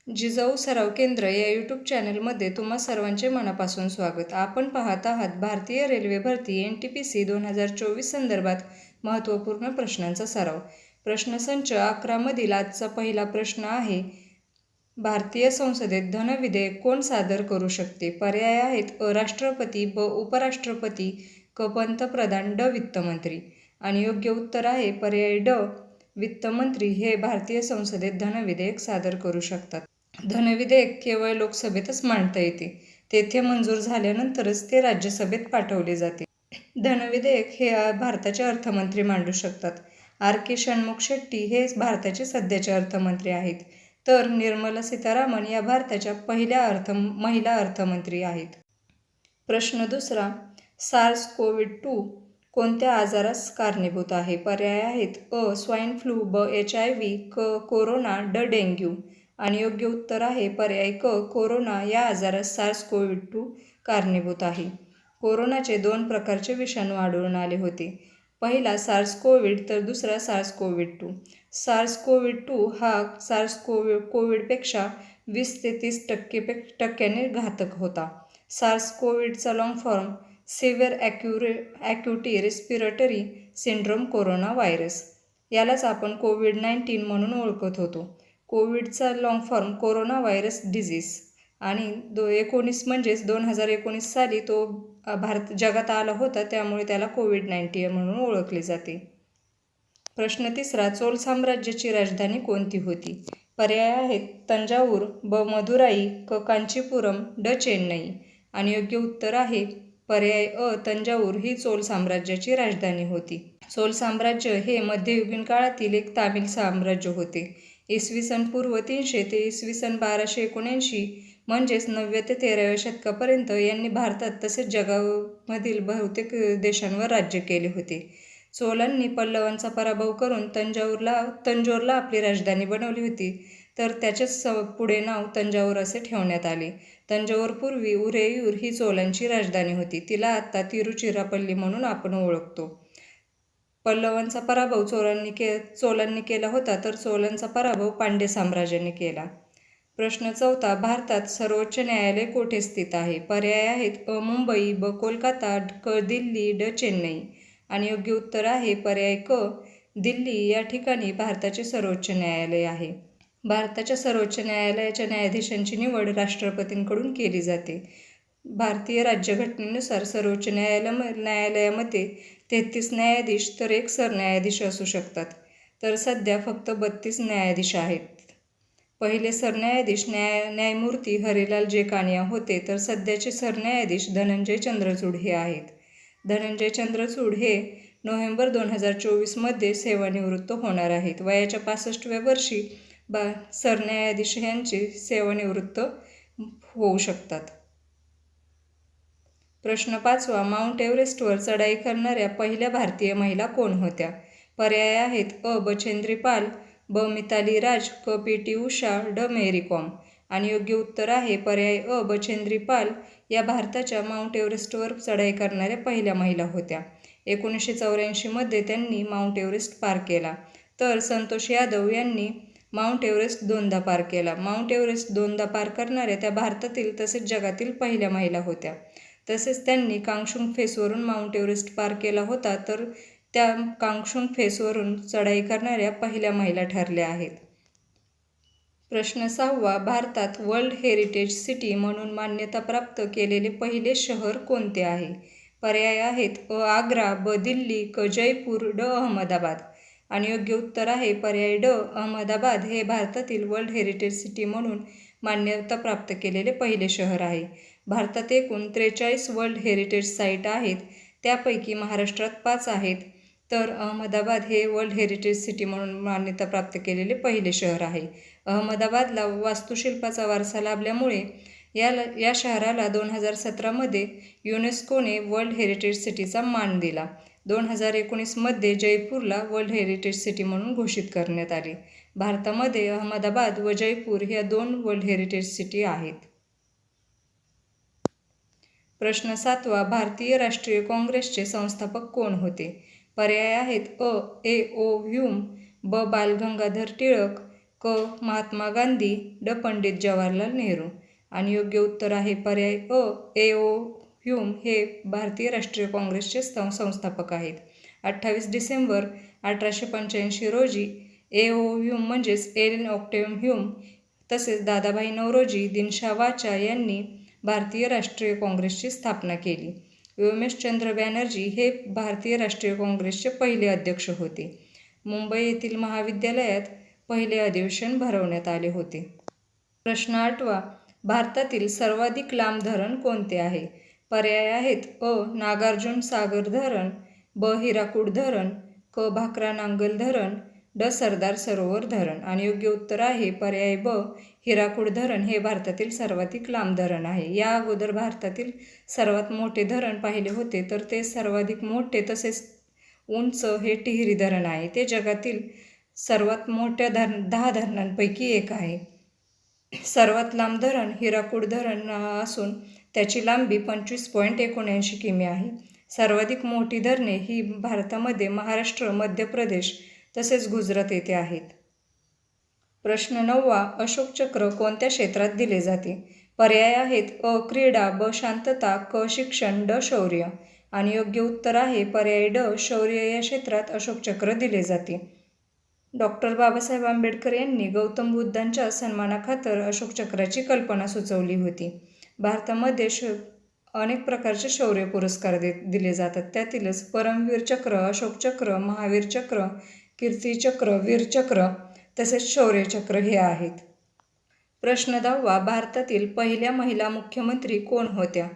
जिजाऊ सराव केंद्र या यूट्यूब चॅनलमध्ये तुम्हा सर्वांचे मनापासून स्वागत. आपण पाहत आहात भारतीय रेल्वे भरती NTPC 2024 संदर्भात महत्त्वपूर्ण प्रश्नांचा सराव. प्रश्नसंच 11 मधील आजचा पहिला प्रश्न आहे, भारतीय संसदेत धन विधेयक कोण सादर करू शकते? पर्याय आहेत अ. राष्ट्रपती, ब. उपराष्ट्रपती, क. पंतप्रधान, ड. वित्तमंत्री. आणि योग्य उत्तर आहे पर्याय ड. वित्तमंत्री हे भारतीय संसदेत धन विधेयक सादर करू शकतात. धनविधेयक केवळ लोकसभेतच मांडता येते. तेथे मंजूर झाल्यानंतरच ते राज्यसभेत पाठवले जाते. धनविधेयक हे भारताचे अर्थमंत्री मांडू शकतात. आर. के. षण्मुख शेट्टी हे भारताचे सध्याचे अर्थमंत्री आहेत. तर निर्मला सीतारामन या भारताच्या पहिल्या महिला अर्थमंत्री आहेत. प्रश्न दुसरा, SARS-CoV-2 कोणत्या आजारास कारणीभूत आहे? पर्याय आहेत अ. स्वाईन फ्लू, ब. HIV, क. कोरोना, ड. डेंग्यू. आणि योग्य उत्तर आहे पर्याय क. कोरोना या आजारास SARS-CoV-2 कारणीभूत आहे. कोरोनाचे 2 प्रकारचे विषाणू आढळून आले होते. पहिला SARS-CoV तर दुसरा SARS-CoV-2. SARS-CoV-2 हा SARS-CoVIDपेक्षा 20 ते 30% घातक होता. SARS-CoVIDचा long form severe acute respiratory syndrome corona virus. यालाच आपण COVID-19 म्हणून ओळखत होतो. कोविडचा long form corona virus disease. आणि 2019 साली तो जगात आला होता, त्यामुळे त्याला COVID-19 म्हणून ओळखले जाते. प्रश्न तिसरा, चोल साम्राज्याची राजधानी कोणती होती? पर्याय आहेत तंजाऊर, ब. मदुराई, क. कांचीपुरम, ड. चेन्नई. आणि योग्य उत्तर आहे पर्याय अ. तंजाऊर ही चोल साम्राज्याची राजधानी होती. चोल साम्राज्य हे मध्ययुगीन काळातील एक तामिळ साम्राज्य होते. इसवी पूर्व 300 ते इसवी 1279 म्हणजेच 9व्या ते 13व्या शतकापर्यंत यांनी भारतात तसेच जगामधील बहुतेक देशांवर राज्य केले होते. चोलांनी पल्लवांचा पराभव करून तंजोरला आपली राजधानी बनवली होती, तर त्याचेच पुढे नाव तंजाऊर असे ठेवण्यात आले. तंजाऊरपूर्वी उरेयूर ही चोलांची राजधानी होती. तिला आता तिरुचिरापल्ली म्हणून आपण ओळखतो. पल्लवांचा पराभव चोलांनी केला होता, तर चोलांचा पराभव पांड्य साम्राज्याने केला. प्रश्न चौथा, भारतात सर्वोच्च न्यायालय कोठे स्थित आहे? पर्याय आहेत अ. मुंबई, ब. कोलकाता, क. दिल्ली, ड. चेन्नई. आणि योग्य उत्तर आहे पर्याय क. दिल्ली या ठिकाणी भारताचे सर्वोच्च न्यायालय आहे. भारताच्या सर्वोच्च न्यायालयाच्या न्यायाधीशांची निवड राष्ट्रपतींकडून केली जाते. भारतीय राज्यघटनेनुसार सर्वोच्च न्यायालयामध्ये 33 न्यायाधीश तर 1 सरन्यायाधीश असू शकतात. तर सध्या फक्त 32 न्यायाधीश आहेत. पहिले सरन्यायाधीश न्यायमूर्ती हरिलाल जे कानिया होते, तर सध्याचे सरन्यायाधीश धनंजय चंद्रचूड हे आहेत. धनंजय चंद्रचूड हे नोव्हेंबर 2024 मध्ये सेवानिवृत्त होणार आहेत. वयाच्या 65व्या वर्षी सरन्यायाधीश यांची सेवानिवृत्त होऊ शकतात. प्रश्न पाचवा, माउंट एव्हरेस्टवर चढाई करणाऱ्या पहिल्या भारतीय महिला कोण होत्या? पर्याय आहेत अ. बचेंद्री पाल, ब. मिताली राज, क. पी.टी. उषा, ड. मेरी कॉम. आणि योग्य उत्तर आहे पर्याय अ. बचेंद्री पाल या भारताच्या माउंट एव्हरेस्टवर चढाई करणाऱ्या पहिल्या महिला होत्या. 1984 मध्ये त्यांनी माउंट एव्हरेस्ट पार केला. तर संतोष यादव यांनी माउंट एव्हरेस्ट 2दा पार केला. माउंट एव्हरेस्ट 2दा पार करणाऱ्या त्या भारतातील तसेच जगातील पहिल्या महिला होत्या. तसेच त्यांनी कांगशुंग फेसवरून माउंट एव्हरेस्ट पार केला होता, तर त्या कांगशुंग फेसवरून चढाई करणाऱ्या पहिल्या महिला ठरल्या आहेत. प्रश्न 6वा, भारतात वर्ल्ड हेरिटेज सिटी म्हणून मान्यता प्राप्त केलेले पहिले शहर कोणते आहे? पर्याय आहेत अ. आग्रा, ब. दिल्ली, क. जयपूर, ड. अहमदाबाद. आणि योग्य उत्तर आहे पर्याय ड. अहमदाबाद हे भारतातील वर्ल्ड हेरिटेज सिटी म्हणून मान्यता प्राप्त केलेले पहिले शहर आहे. भारतात एकूण 43 वर्ल्ड हेरिटेज साईट आहेत. त्यापैकी महाराष्ट्रात 5 आहेत. तर अहमदाबाद हे वर्ल्ड हेरिटेज सिटी म्हणून मान्यता प्राप्त केलेले पहिले शहर आहे. अहमदाबादला वास्तुशिल्पाचा वारसा लाभल्यामुळे या शहराला 2017 मध्ये युनेस्कोने वर्ल्ड हेरिटेज सिटीचा मान दिला. 2019 मध्ये जयपूरला वर्ल्ड हेरिटेज सिटी म्हणून घोषित करण्यात आले. भारतामध्ये अहमदाबाद व जयपूर ह्या 2 वर्ल्ड हेरिटेज सिटी आहेत. प्रश्न 7वा, भारतीय राष्ट्रीय काँग्रेसचे संस्थापक कोण होते? पर्याय आहेत अ. ए. ओ. ह्यूम, ब. बाल गंगाधर टिळक, क. महात्मा गांधी, ड. पंडित जवाहरलाल नेहरू. आणि योग्य उत्तर आहे पर्याय अ. ए.ओ. ह्यूम हे भारतीय राष्ट्रीय काँग्रेसचे संस्थापक आहेत. 28 डिसेंबर 1885 रोजी ए.ओ. ह्यूम म्हणजेच एलेन ऑक्टेव्ह ह्यूम तसेच दादाभाई नौरोजी दिनशा वाचा यांनी भारतीय राष्ट्रीय काँग्रेसची स्थापना केली. व्योमेशचंद्र बॅनर्जी हे भारतीय राष्ट्रीय काँग्रेसचे पहिले अध्यक्ष होते. मुंबई येथील महाविद्यालयात पहिले अधिवेशन भरवण्यात आले होते. प्रश्न 8वा. भारतातील सर्वाधिक लांब धरण कोणते आहे? पर्याय आहेत अ. नागार्जुन सागर धरण, ब. हिराकूड धरण, क. भाकरा नांगल धरण, ड. सरदार सरोवर धरण. आणि योग्य उत्तर आहे पर्याय ब. हिराकूड धरण हे भारतातील सर्वाधिक लांब धरण आहे. या अगोदर भारतातील सर्वात मोठे धरण पाहिले होते तर ते सर्वाधिक मोठे तसेच उंच हे टिहरी धरण आहे. ते जगातील सर्वात मोठ्या 10 धरणांपैकी एक आहे. सर्वात लांब धरण हिराकूड धरण असून त्याची लांबी 25.79 किमी आहे. सर्वाधिक मोठी धरणे ही भारतामध्ये महाराष्ट्र, मध्य प्रदेश तसेच गुजरात येथे आहेत. प्रश्न 9वा. अशोक चक्र कोणत्या क्षेत्रात दिले जाते? पर्याय आहेत अ. क्रीडा, ब. शांतता, क. शिक्षण, ड. शौर्य. आणि योग्य उत्तर आहे पर्याय ड. शौर्य या क्षेत्रात अशोक चक्र दिले जाते. डॉक्टर बाबासाहेब आंबेडकर यांनी गौतम बुद्धांच्या सन्मानाखातर अशोक चक्राची कल्पना सुचवली होती. भारतामध्ये अनेक प्रकारचे शौर्य पुरस्कार दिले जातात. त्यातीलच परमवीर चक्र, अशोक चक्र, महावीर चक्र, कीर्ती चक्र, वीर चक्र तसेच शौर्य चक्र हे आहेत. प्रश्न 10वा. भारतातील पहिल्या महिला मुख्यमंत्री कोण होत्या?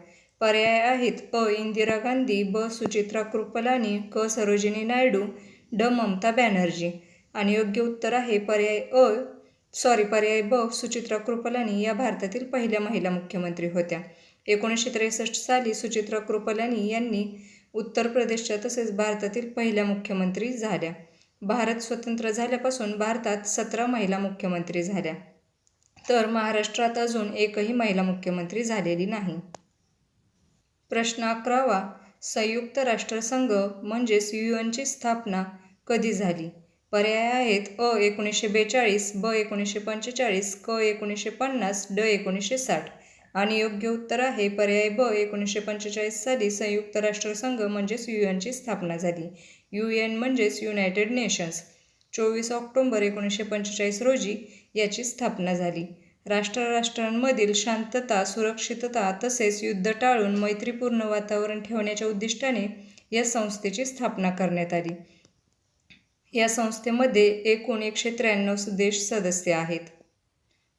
पर्याय आहेत अ. इंदिरा गांधी, ब. सुचित्रा कृपलानी, क. सरोजिनी नायडू, ड. ममता बॅनर्जी. आणि योग्य उत्तर आहे पर्याय ब. सुचित्रा कृपलानी या भारतातील पहिल्या महिला मुख्यमंत्री होत्या. 1963 साली सुचित्रा कृपलानी यांनी उत्तर प्रदेशच्या तसेच भारतातील पहिल्या मुख्यमंत्री झाल्या. भारत स्वतंत्र झाल्यापासून भारतात 17 महिला मुख्यमंत्री झाल्या तर महाराष्ट्रात अजून एकही महिला मुख्यमंत्री झालेली नाही. प्रश्न 11वा. संयुक्त राष्ट्रसंघ म्हणजेच यूएनची स्थापना कधी झाली? पर्याय आहेत अ. 1942, ब. 1945, क. 1950, ड. 1960. आणि योग्य उत्तर आहे पर्याय ब. 1945 साली संयुक्त राष्ट्रसंघ म्हणजेच यूएनची स्थापना झाली. यूएन म्हणजेच युनायटेड नेशन्स. 24 ऑक्टोबर 1945 रोजी याची स्थापना झाली. राष्ट्रांमधील शांतता, सुरक्षितता तसेच युद्ध टाळून मैत्रीपूर्ण वातावरण ठेवण्याच्या उद्दिष्टाने या संस्थेची स्थापना करण्यात आली. या संस्थेमध्ये एकूण 193 देश सदस्य आहेत.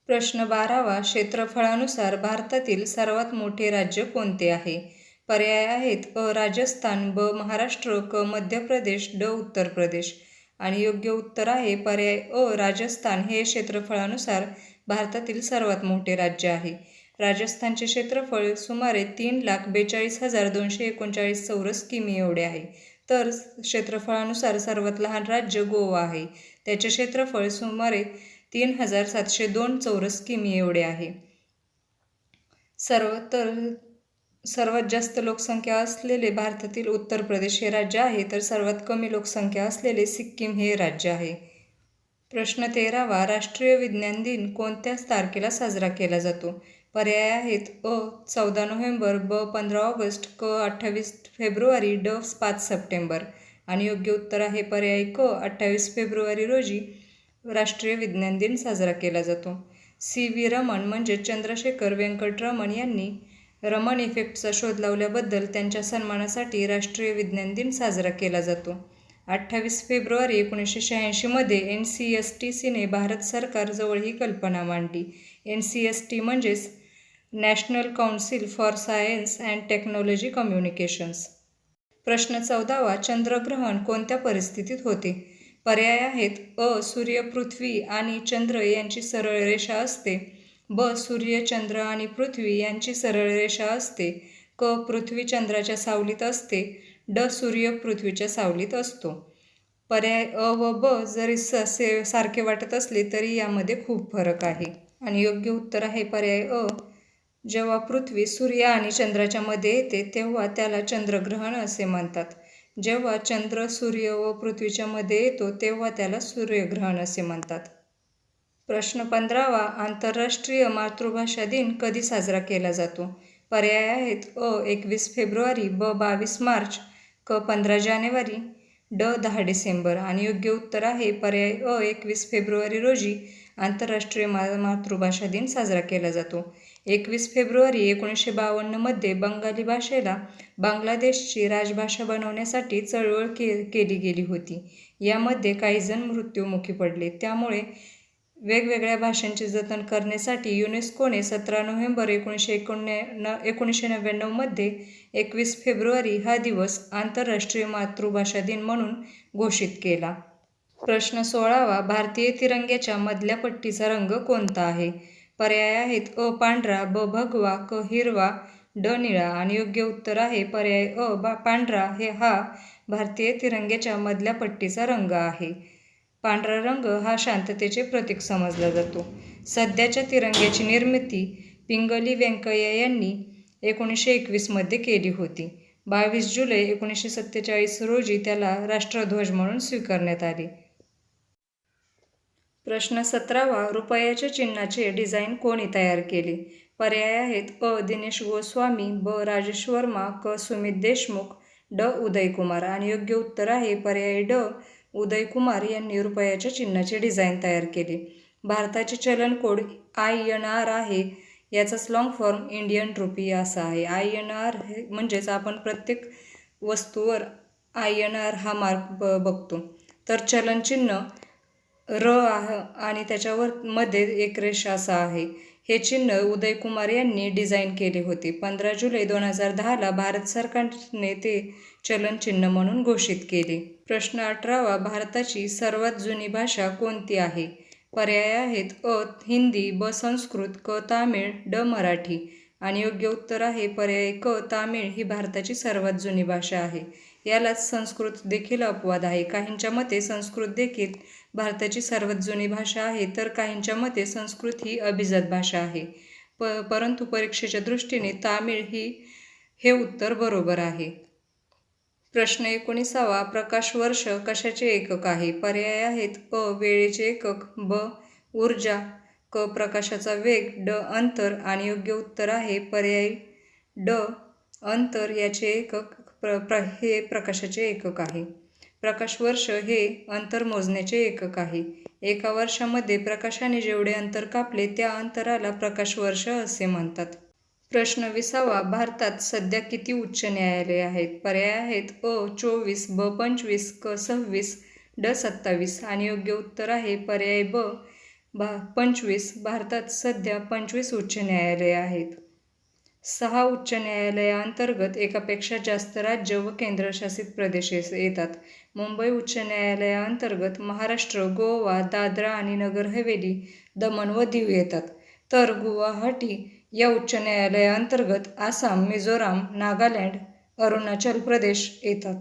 प्रश्न 12वा. क्षेत्रफळानुसार भारतातील सर्वात मोठे राज्य कोणते आहे? पर्याय आहेत अ. राजस्थान, ब. महाराष्ट्र, क. मध्य प्रदेश, ड. उत्तर प्रदेश. आणि योग्य उत्तर आहे पर्याय अ. राजस्थान हे क्षेत्रफळानुसार भारतातील सर्वात मोठे राज्य आहे. राजस्थानचे क्षेत्रफळ सुमारे 3,42,239 चौरस किमी एवढे आहे. तर क्षेत्रफळानुसार सर्वात लहान राज्य गोवा आहे. त्याचे क्षेत्रफळ सुमारे 3,702 चौरस किमी एवढे आहे. सर्वात जास्त लोकसंख्या असलेले भारतातील उत्तर प्रदेश हे राज्य आहे तर सर्वात कमी लोकसंख्या असलेले सिक्कीम हे राज्य आहे. प्रश्न 13वा. राष्ट्रीय विज्ञान दिन कोणत्या तारखेला साजरा केला जातो? पर्याय आहेत अ. 14 नोव्हेंबर, ब. 15 ऑगस्ट, क. 28 फेब्रुवारी, ड. 5 सप्टेंबर. आणि योग्य उत्तर आहे पर्याय क. 28 फेब्रुवारी रोजी राष्ट्रीय विज्ञान दिन साजरा केला जातो. सी.व्ही. रमण म्हणजे चंद्रशेखर वेंकट रमण यांनी रमण इफेक्टचा शोध लावल्याबद्दल त्यांच्या सन्मानासाठी राष्ट्रीय विज्ञान दिन साजरा केला जातो. 28 फेब्रुवारी 1986 मध्ये NCSTCने भारत सरकारजवळ ही कल्पना मांडली. NCST म्हणजेच national council for science and technology communications. प्रश्न 14वा. चंद्रग्रहण कोणत्या परिस्थितीत होते? पर्याय आहेत अ. सूर्य, पृथ्वी आणि चंद्र यांची सरळ रेषा असते, ब. सूर्य, चंद्र आणि पृथ्वी यांची सरळ रेषा असते, क. पृथ्वी चंद्राच्या सावलीत असते, ड. सूर्य पृथ्वीच्या सावलीत असतो. पर्याय अ व ब जरी सारखे वाटत असले तरी यामध्ये खूप फरक आहे. आणि योग्य उत्तर आहे पर्याय अ. जेव्हा पृथ्वी सूर्य आणि चंद्राच्या मध्ये येते तेव्हा त्याला चंद्रग्रहण असे म्हणतात. जेव्हा चंद्र सूर्य व पृथ्वीच्या मध्ये येतो तेव्हा त्याला सूर्यग्रहण असे म्हणतात. प्रश्न 15वा आंतरराष्ट्रीय मातृभाषा दिन कधी साजरा केला जातो? पर्याय आहेत: अ 21 फेब्रुवारी, ब 22 मार्च, क 15 जानेवारी, ड 10 डिसेंबर. आणि योग्य उत्तर आहे पर्याय अ 21 फेब्रुवारी रोजी आंतरराष्ट्रीय मातृभाषा दिन साजरा केला जातो. 21 फेब्रुवारी 1952मध्ये बंगाली भाषेला बांगलादेशची राजभाषा बनवण्यासाठी चळवळ केली गेली होती. यामध्ये काही जण मृत्युमुखी पडले. त्यामुळे वेगवेगळ्या भाषांचे जतन करण्यासाठी युनेस्कोने 17 नोव्हेंबर 1999मध्ये 21 फेब्रुवारी हा दिवस आंतरराष्ट्रीय मातृभाषा दिन म्हणून घोषित केला. प्रश्न 16वा भारतीय तिरंग्याच्या मधल्या पट्टीचा रंग कोणता आहे? पर्याय आहेत: अ पांढरा, ब भगवा, क हिरवा, ड निळा. आणि योग्य उत्तर आहे पर्याय अ पांढरा. हा भारतीय तिरंग्याच्या मधल्या पट्टीचा रंग आहे. पांढरा रंग हा शांततेचे प्रतीक समजला जातो. सध्याच्या तिरंग्याची निर्मिती पिंगली व्यंकय्या यांनी 1921मध्ये केली होती. 22 जुलै 1947 रोजी त्याला राष्ट्रध्वज म्हणून स्वीकारण्यात आले. प्रश्न 17वा रुपयाच्या चिन्हाचे डिझाईन कोणी तयार केले? पर्याय आहेत: अ दिनेश गोस्वामी, ब राजेश वर्मा, क सुमित देशमुख, ड उदय कुमार. आणि योग्य उत्तर आहे पर्याय ड उदय कुमार यांनी रुपयाच्या चिन्हाचे डिझाईन तयार केले. भारताचे चलन कोड INR आहे. याचाच लॉंग फॉर्म इंडियन रुपी असा आहे. INR म्हणजेच आपण प्रत्येक वस्तूवर INR हा मार्क बघतो. तर चलन चिन्ह र आहे आणि त्याच्यावर मध्ये एक रेषा असा आहे. हे चिन्ह उदय कुमार यांनी डिझाईन केले होते. 15 जुलै 2010ला भारत सरकारने ते चलन चिन्ह म्हणून घोषित केले. प्रश्न 18वा भारताची सर्वात जुनी भाषा कोणती आहे? पर्याय आहेत: अ हिंदी, ब संस्कृत, क तामिळ, ड मराठी. आणि योग्य उत्तर आहे पर्याय क तामिळ ही भारताची सर्वात जुनी भाषा आहे. यालाच संस्कृत देखील अपवाद आहे. काहींच्या मते संस्कृत देखील भारताची सर्वात जुनी भाषा आहे, तर काहींच्या मते संस्कृत ही अभिजात भाषा आहे. परंतु परीक्षेच्या दृष्टीने तामिळ हे उत्तर बरोबर आहे. प्रश्न 19वा प्रकाश वर्ष कशाचे एकक आहे? पर्याय आहेत: अ वेळेचे एकक, ब ऊर्जा, क प्रकाशाचा वेग, ड अंतर. आणि योग्य उत्तर आहे पर्याय ड अंतर. याचे एकक हे प्रकाशाचे एकक आहे. प्रकाश वर्ष हे अंतर मोजण्याचे एकक आहे. एका वर्षामध्ये प्रकाशाने जेवढे अंतर कापले त्या अंतराला प्रकाश वर्ष असे म्हणतात. प्रश्न 20वा भारतात सध्या किती उच्च न्यायालये आहेत? पर्याय आहेत: अ 24, ब 25, क 26, ड 27. आणि योग्य उत्तर आहे पर्याय ब 25. भारतात सध्या 25 उच्च न्यायालये आहेत. 6 उच्च न्यायालयांतर्गत एकापेक्षा जास्त राज्य व केंद्रशासित प्रदेश येतात. मुंबई उच्च न्यायालयाअंतर्गत महाराष्ट्र, गोवा, दादरा आणि नगर हवेली, दमण व दीव येतात. तर गुवाहाटी या उच्च न्यायालयाअंतर्गत आसाम, मिझोराम, नागालँड, अरुणाचल प्रदेश येतात.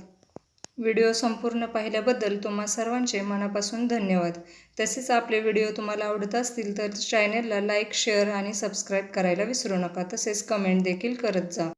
व्हिडिओ संपूर्ण पाहिल्याबद्दल तुम्हा सर्वांचे मनापासून धन्यवाद. तसेच आपले व्हिडिओ तुम्हाला आवडत असतील तर चॅनेलला लाईक, शेअर आणि सबस्क्राईब करायला विसरू नका. तसेच कमेंट देखील करत जा.